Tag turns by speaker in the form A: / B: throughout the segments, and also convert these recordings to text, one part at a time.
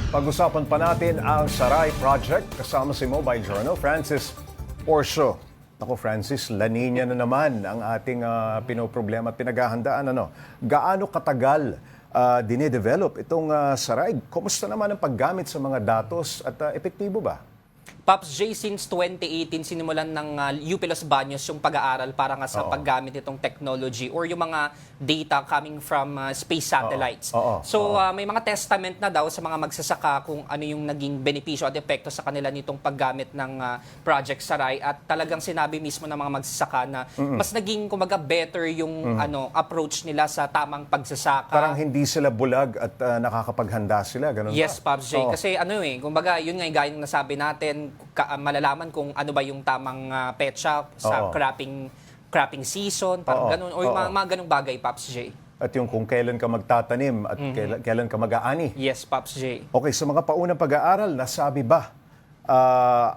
A: Pag-usapan pa natin ang Saray Project kasama si Mobile Journal, Francis Orsio. Ako Francis, La Nina na naman ang ating pinoproblema at pinaghahandaan. Gaano katagal dinedevelop itong Saray? Kumusta naman ang paggamit sa mga datos at epektibo ba?
B: Pops J, since 2018, sinimulan ng UP Los Baños yung pag-aaral para nga sa paggamit itong technology or yung mga data coming from space satellites. May mga testament na daw sa mga magsasaka kung ano yung naging benepisyo at epekto sa kanila nitong paggamit ng Project Saray, at talagang sinabi mismo ng mga magsasaka na mas naging kumbaga better yung approach nila sa tamang pagsasaka.
A: Parang hindi sila bulag at nakakapaghanda sila, ganun
B: Yes,
A: ba?
B: Pops J. Kasi kumbaga yun nga yung gaya ng nasabi natin, malalaman kung ano ba yung tamang petsa sa cropping season, parang ganun, o yung mga ganung bagay, Pops J.
A: At yung kung kailan ka magtatanim at kailan ka mag-aani.
B: Yes, Pops J.
A: Okay, sa mga paunang pag-aaral, nasabi ba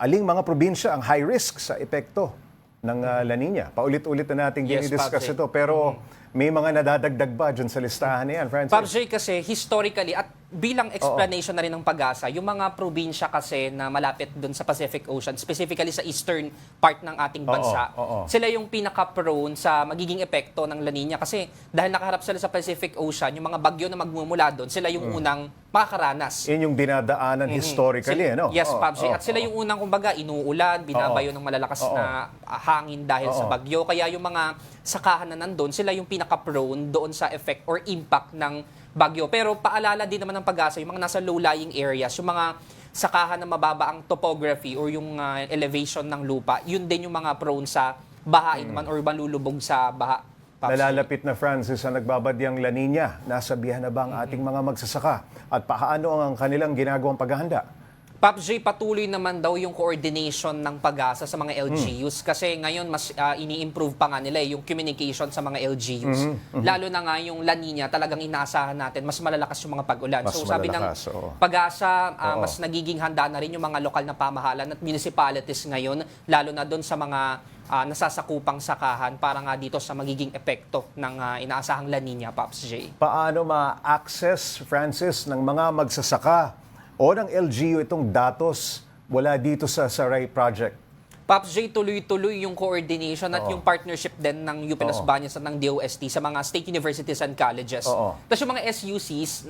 A: aling mga probinsya ang high risk sa epekto ng La Nina? Paulit-ulit na natin dinidiscuss ito, pero may mga nadadagdag ba dyan sa listahan na yan, Francis?
B: Pops J, kasi historically at bilang explanation na rin ng Pag-asa, yung mga probinsya kasi na malapit dun sa Pacific Ocean, specifically sa eastern part ng ating bansa, sila yung pinaka-prone sa magiging epekto ng La Nina kasi dahil nakaharap sila sa Pacific Ocean, yung mga bagyo na magmumula doon, sila yung unang makakaranas.
A: Yun yung dinadaanan historically, ano?
B: Yes, Pops J. At sila yung unang, kumbaga, inuulan, binabayo ng malalakas na hangin dahil sa bagyo. Kaya yung mga sakahan na nandun, sila yung pinaka-prone doon sa effect or impact ng bagyo. Pero paalala din naman ng Pag-asa, yung mga nasa low-lying areas, yung mga sakahan na mababa ang topography or yung elevation ng lupa, yun din yung mga prone sa bahain man or malulubog sa baha.
A: Nalalapit na, Francis, ang nagbabadyang La Nina. Nasabihan na ba ang ating mga magsasaka? At paano ang kanilang ginagawang paghahanda?
B: Pops J, patuloy naman daw yung coordination ng Pag-asa sa mga LGUs kasi ngayon mas ini-improve pa nga nila yung communication sa mga LGUs. Lalo na nga yung La Nina, talagang inaasahan natin mas malalakas yung mga pag-ulan.
A: Mas
B: So sabi ng Pag-asa, mas nagiging handa na rin yung mga lokal na pamahalan at municipalities ngayon, lalo na doon sa mga nasasakupang sakahan para nga dito sa magiging epekto ng inaasahang La Nina, Pops J.
A: Paano ma-access, Francis, ng mga magsasaka o ng LGU itong datos wala dito sa Saray Project?
B: Pops J, tuloy-tuloy yung coordination at yung partnership din ng UP Los Baños at ng DOST sa mga state universities and colleges. Tapos yung mga SUCs,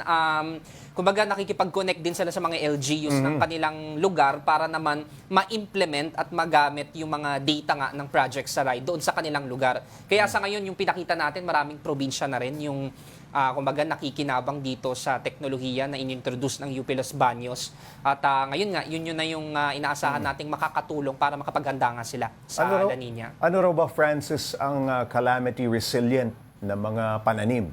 B: kumbaga nakikipag-connect din sila sa mga LGUs ng kanilang lugar para naman ma-implement at magamit yung mga data nga ng Project Saray doon sa kanilang lugar. Kaya sa ngayon, yung pinakita natin, maraming probinsya na rin yung kumbaga nakikinabang dito sa teknolohiya na inintroduce ng UP Los Baños. At ngayon nga, yun na yung inaasahan nating makakatulong para makapaghanda nga sila sa La Nina.
A: Ano raw ba, Francis, ang calamity resilient na mga pananim?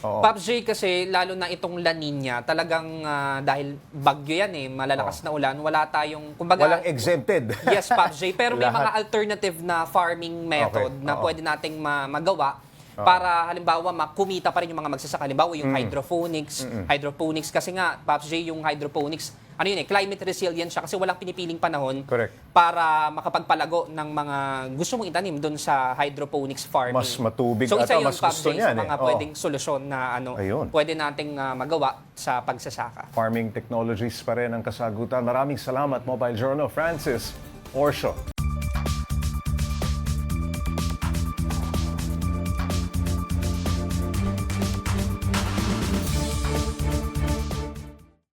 B: Pops J, kasi lalo na itong La Nina, talagang dahil bagyo yan malalakas na ulan, wala tayong, kumbaga...
A: Walang exempted.
B: Yes, Pops J, pero may mga alternative na farming method na pwede nating magawa para halimbawa makumita pa rin yung mga magsasaka. Halimbawa yung hydroponics kasi nga, Pops J, yung hydroponics, climate resilient siya kasi walang pinipiling panahon para makapagpalago ng mga gusto mong itanim doon sa hydroponics farming.
A: Mas matubig
B: so, isa yun,
A: mas
B: Pops
A: gusto
B: J,
A: niyan.
B: sa mga pwedeng solusyon na pwede nating magawa sa pagsasaka.
A: Farming technologies pa rin ang kasagutan. Maraming salamat, Mobile Journal, Francis Orsio.